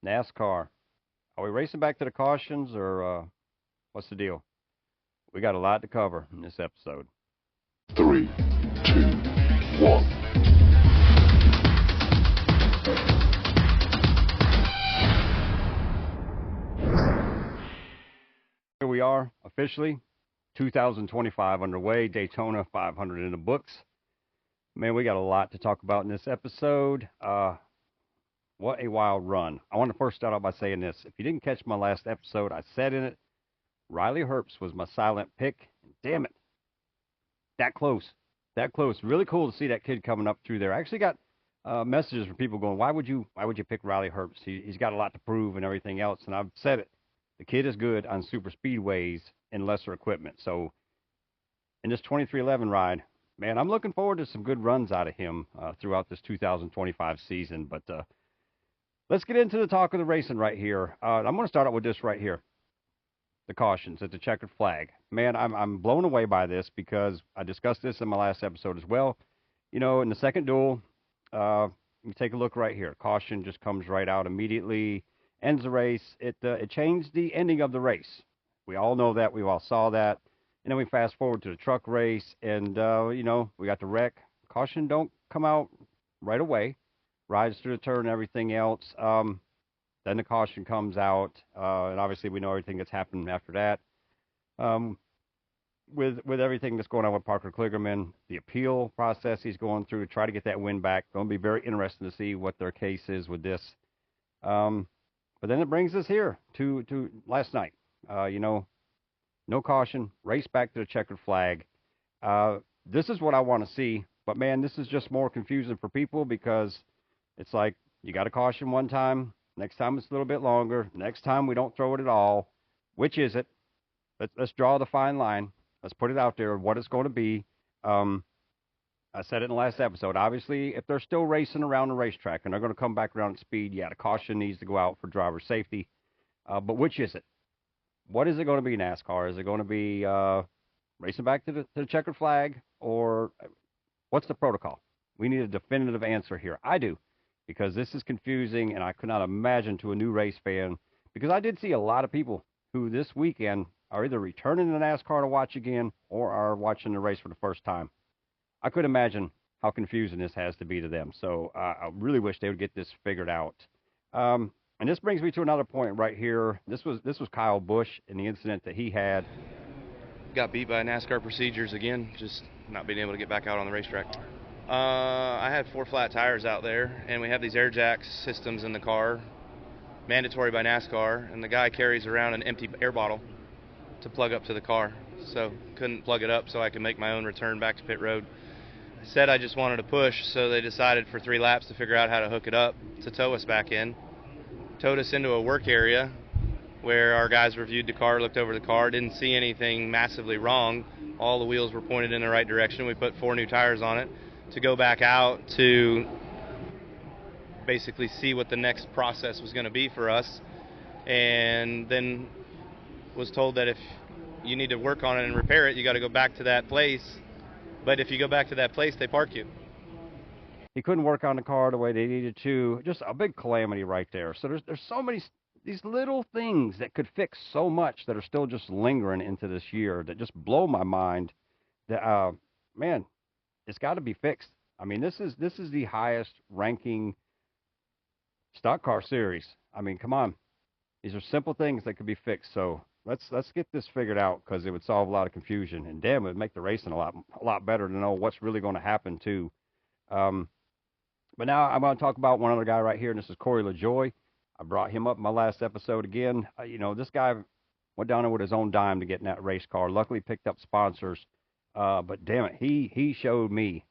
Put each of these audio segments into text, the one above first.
NASCAR. Are we racing back to the cautions or what's the deal? We got a lot to cover in this episode. Three, two, one. Here we are, officially, 2025 underway, Daytona 500 in the books. Man, we got a lot to talk about in this episode. What a wild run. I want to first start out by saying this. If you didn't catch my last episode, I said in it, Riley Herbst was my silent pick. Damn it. That close. That close. Really cool to see that kid coming up through there. I actually got messages from people going, why would you pick Riley Herbst? He's got a lot to prove and everything else. And I've said it. The kid is good on super speedways and lesser equipment. So in this 2311 ride, man, I'm looking forward to some good runs out of him throughout this 2025 season. But let's get into the talk of the racing right here. I'm going to start out with this right here. The cautions at the checkered flag. Man, I'm blown away by this because I discussed this in my last episode as well. You know, in the second duel, you take a look right here. Caution just comes right out immediately, ends the race. It changed the ending of the race. We all know that. We all saw that. And then we fast forward to the truck race, and, you know, we got the wreck. Caution don't come out right away. Rides through the turn and everything else. Then the caution comes out, and obviously we know everything that's happened after that. With everything that's going on with Parker Kligerman, the appeal process he's going through to try to get that win back. Going to be very interesting to see what their case is with this. But then it brings us here to last night. You know, no caution, race back to the checkered flag. This is what I want to see, but man, this is just more confusing for people because it's like you got a caution one time. Next time it's a little bit longer. Next time we don't throw it at all. Which is it? Let's draw the fine line. Let's put it out there, what it's going to be. I said it in the last episode. Obviously, if they're still racing around the racetrack and they're going to come back around at speed, yeah, the caution needs to go out for driver safety. But which is it? What is it going to be, NASCAR? Is it going to be racing back to the checkered flag? Or what's the protocol? We need a definitive answer here. I do. Because this is confusing, and I could not imagine to a new race fan, because I did see a lot of people who this weekend are either returning to NASCAR to watch again or are watching the race for the first time. I could imagine how confusing this has to be to them. So I really wish they would get this figured out. And this brings me to another point right here. This was Kyle Busch in the incident that he had. Got beat by NASCAR procedures again, just not being able to get back out on the racetrack. I had 4 flat tires out there, and we have these air jack systems in the car, mandatory by NASCAR, and the guy carries around an empty air bottle to plug up to the car, so couldn't plug it up so I could make my own return back to pit road. I said I just wanted to push, so they decided for 3 laps to figure out how to hook it up to tow us back in. Towed us into a work area where our guys reviewed the car, looked over the car, didn't see anything massively wrong. All the wheels were pointed in the right direction. We put 4 new tires on it to go back out to basically see what the next process was going to be for us, and then was told that if you need to work on it and repair it, you got to go back to that place. But if you go back to that place, they park you. He couldn't work on the car the way they needed to. Just a big calamity right there. So there's so many these little things that could fix so much that are still just lingering into this year that just blow my mind. That man, it's got to be fixed. I mean, this is the highest ranking stock car series. I mean, come on. These are simple things that could be fixed. So let's get this figured out because it would solve a lot of confusion. And damn, it would make the racing a lot better to know what's really going to happen too. But now I'm going to talk about one other guy right here, and this is Cory LaJoie. I brought him up in my last episode again. You know, this guy went down there with his own dime to get in that race car. Luckily picked up sponsors. But damn it, he showed me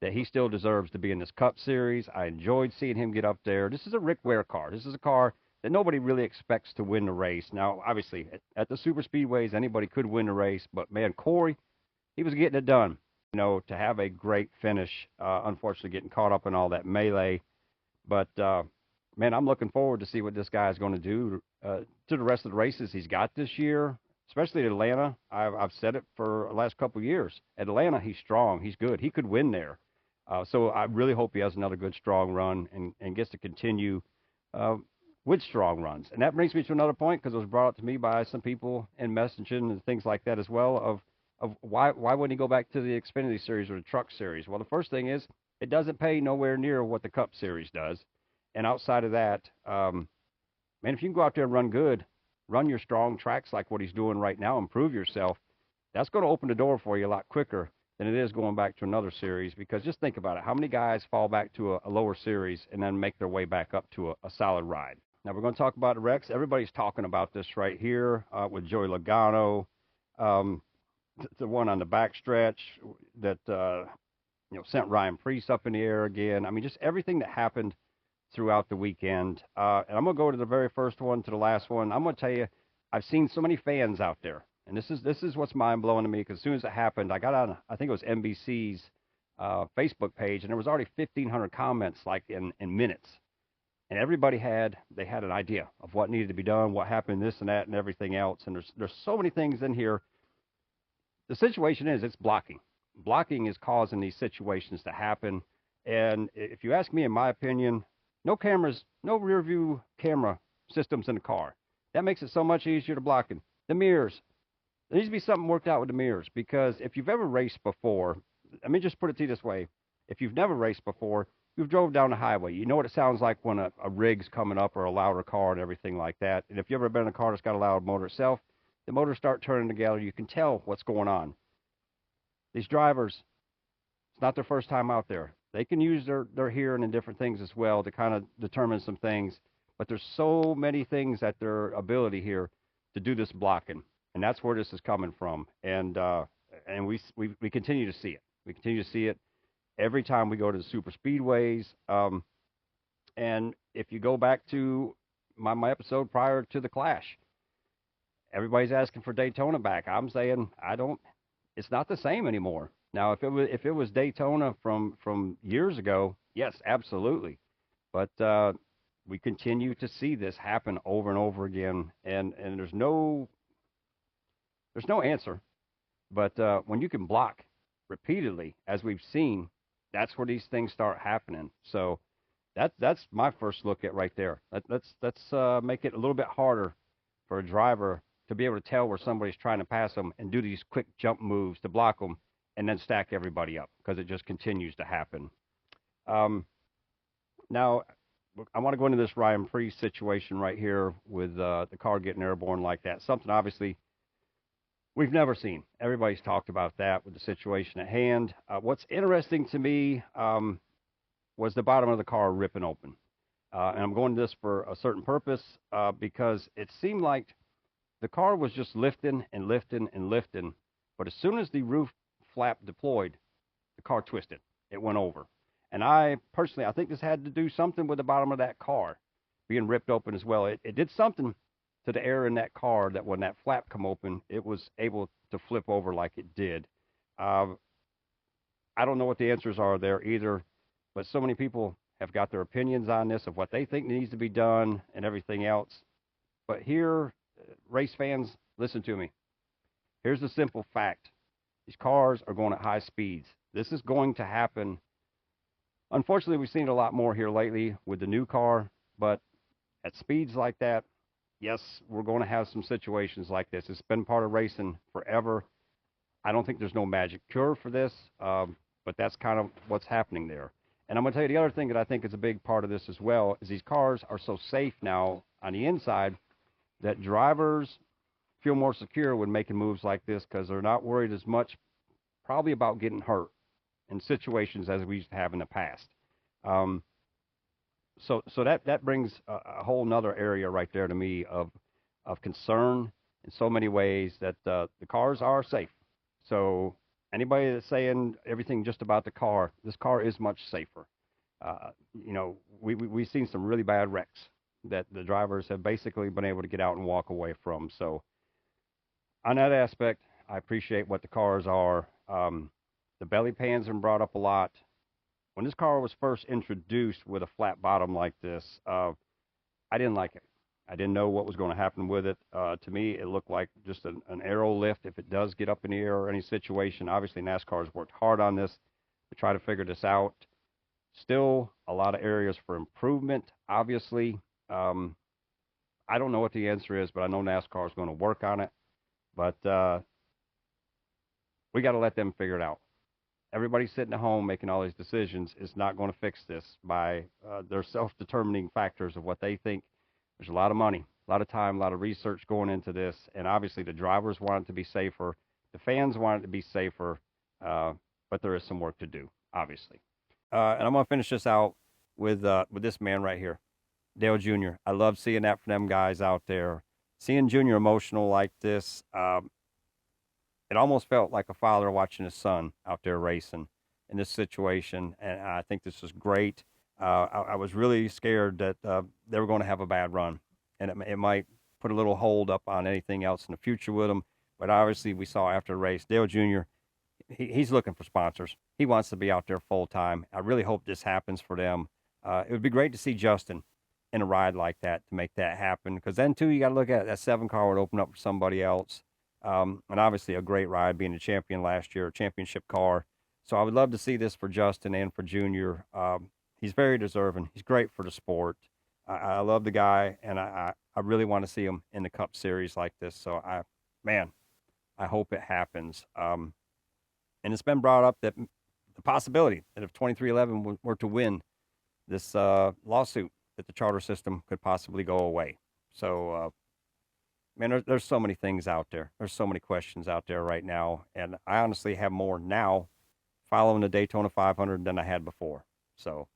that he still deserves to be in this Cup Series. I enjoyed seeing him get up there. This is a Rick Ware car. This is a car that nobody really expects to win the race. Now, obviously, at the Superspeedways, anybody could win the race. But, man, Cory, he was getting it done, you know, to have a great finish. Unfortunately, getting caught up in all that melee. But, man, I'm looking forward to see what this guy is going to do to the rest of the races he's got this year. Especially at Atlanta. I've said it for the last couple of years. At Atlanta, he's strong. He's good. He could win there. So I really hope he has another good, strong run and gets to continue with strong runs. And that brings me to another point, because it was brought up to me by some people in messaging and things like that as well, of why wouldn't he go back to the Xfinity Series or the Truck Series? Well, the first thing is it doesn't pay nowhere near what the Cup Series does. And outside of that, man, if you can go out there and run good, run your strong tracks like what he's doing right now, improve yourself, that's going to open the door for you a lot quicker than it is going back to another series. Because just think about it. How many guys fall back to a lower series and then make their way back up to a solid ride? Now, we're going to talk about the wrecks. Everybody's talking about this right here with Joey Logano, the one on the backstretch that sent Ryan Preece up in the air again. I mean, just everything that happened throughout the weekend. And I'm going to go to the very first one to the last one. I'm going to tell you, I've seen so many fans out there. And this is what's mind-blowing to me, because as soon as it happened, I got on, I think it was NBC's Facebook page, and there was already 1,500 comments, like in minutes. And everybody had an idea of what needed to be done, what happened, this and that, and everything else. And there's so many things in here. The situation is, it's blocking. Blocking is causing these situations to happen. And if you ask me, in my opinion, no cameras, no rear view camera systems in the car. That makes it so much easier to blocking. The mirrors. There needs to be something worked out with the mirrors, because if you've ever raced before, let me just put it to you this way. If you've never raced before, you've drove down the highway. You know what it sounds like when a rig's coming up, or a louder car and everything like that. And if you've ever been in a car that's got a loud motor itself, the motors start turning together. You can tell what's going on. These drivers, it's not their first time out there. They can use their hearing and different things as well to kind of determine some things. But there's so many things at their ability here to do this blocking. And that's where this is coming from. And we continue to see it. We continue to see it every time we go to the Superspeedways. And if you go back to my episode prior to the Clash, everybody's asking for Daytona back. I'm saying it's not the same anymore. Now, if it was Daytona from years ago, yes, absolutely. But we continue to see this happen over and over again, and there's no answer. But when you can block repeatedly, as we've seen, that's where these things start happening. So that's my first look at right there. Let's make it a little bit harder for a driver to be able to tell where somebody's trying to pass them and do these quick jump moves to block them and then stack everybody up, because it just continues to happen. Now, I want to go into this Ryan Preece situation right here with the car getting airborne like that. Something obviously we've never seen. Everybody's talked about that with the situation at hand. What's interesting to me was the bottom of the car ripping open. And I'm going to this for a certain purpose, because it seemed like the car was just lifting and lifting and lifting. But as soon as the roof flap deployed, the car twisted. It went over. And I think this had to do something with the bottom of that car being ripped open as well. It did something to the air in that car that when that flap come open, it was able to flip over like it did. I don't know what the answers are there either, but so many people have got their opinions on this of what they think needs to be done and everything else. But here, race fans, listen to me. Here's the simple fact. These cars are going at high speeds. This is going to happen. Unfortunately, we've seen it a lot more here lately with the new car, but at speeds like that, yes, we're going to have some situations like this. It's been part of racing forever. I don't think there's no magic cure for this, but that's kind of what's happening there. And I'm going to tell you the other thing that I think is a big part of this as well is these cars are so safe now on the inside that drivers feel more secure when making moves like this, because they're not worried as much probably about getting hurt in situations as we used to have in the past. So that brings a whole nother area right there to me of concern in so many ways, that the cars are safe. So anybody that's saying everything just about the car, this car is much safer. We've seen some really bad wrecks that the drivers have basically been able to get out and walk away from. So on that aspect, I appreciate what the cars are. The belly pans have been brought up a lot. When this car was first introduced with a flat bottom like this, I didn't like it. I didn't know what was going to happen with it. To me, it looked like just an aero lift if it does get up in the air or any situation. Obviously, NASCAR has worked hard on this to try to figure this out. Still, a lot of areas for improvement, obviously. I don't know what the answer is, but I know NASCAR is going to work on it. But we got to let them figure it out. Everybody sitting at home making all these decisions is not going to fix this by their self-determining factors of what they think. There's a lot of money, a lot of time, a lot of research going into this, and obviously the drivers want it to be safer, the fans want it to be safer, but there is some work to do, obviously. And I'm going to finish this out with this man right here, Dale Jr. I love seeing that for them guys out there. Seeing Junior emotional like this, it almost felt like a father watching his son out there racing in this situation, and I think this is great. I was really scared that they were going to have a bad run, and it might put a little hold up on anything else in the future with them. But obviously, we saw after the race, Dale Jr., he's looking for sponsors. He wants to be out there full time. I really hope this happens for them. It would be great to see Justin in a ride like that to make that happen, because then, too, you got to look at it. That 7 car would open up for somebody else. And obviously a great ride, being a champion last year, a championship car. So I would love to see this for Justin and for Junior. He's very deserving. He's great for the sport. I love the guy, and I really want to see him in the Cup Series like this. So I hope it happens. And it's been brought up that the possibility that if 2311 were to win this lawsuit, that the charter system could possibly go away. So, man, there's so many things out there. There's so many questions out there right now. And I honestly have more now following the Daytona 500 than I had before. So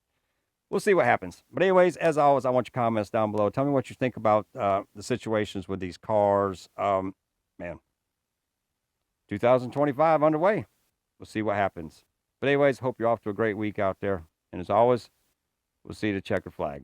we'll see what happens. But anyways, as always, I want your comments down below. Tell me what you think about the situations with these cars. Man, 2025 underway. We'll see what happens. But anyways, hope you're off to a great week out there. And as always, we'll see you at the checkered flag.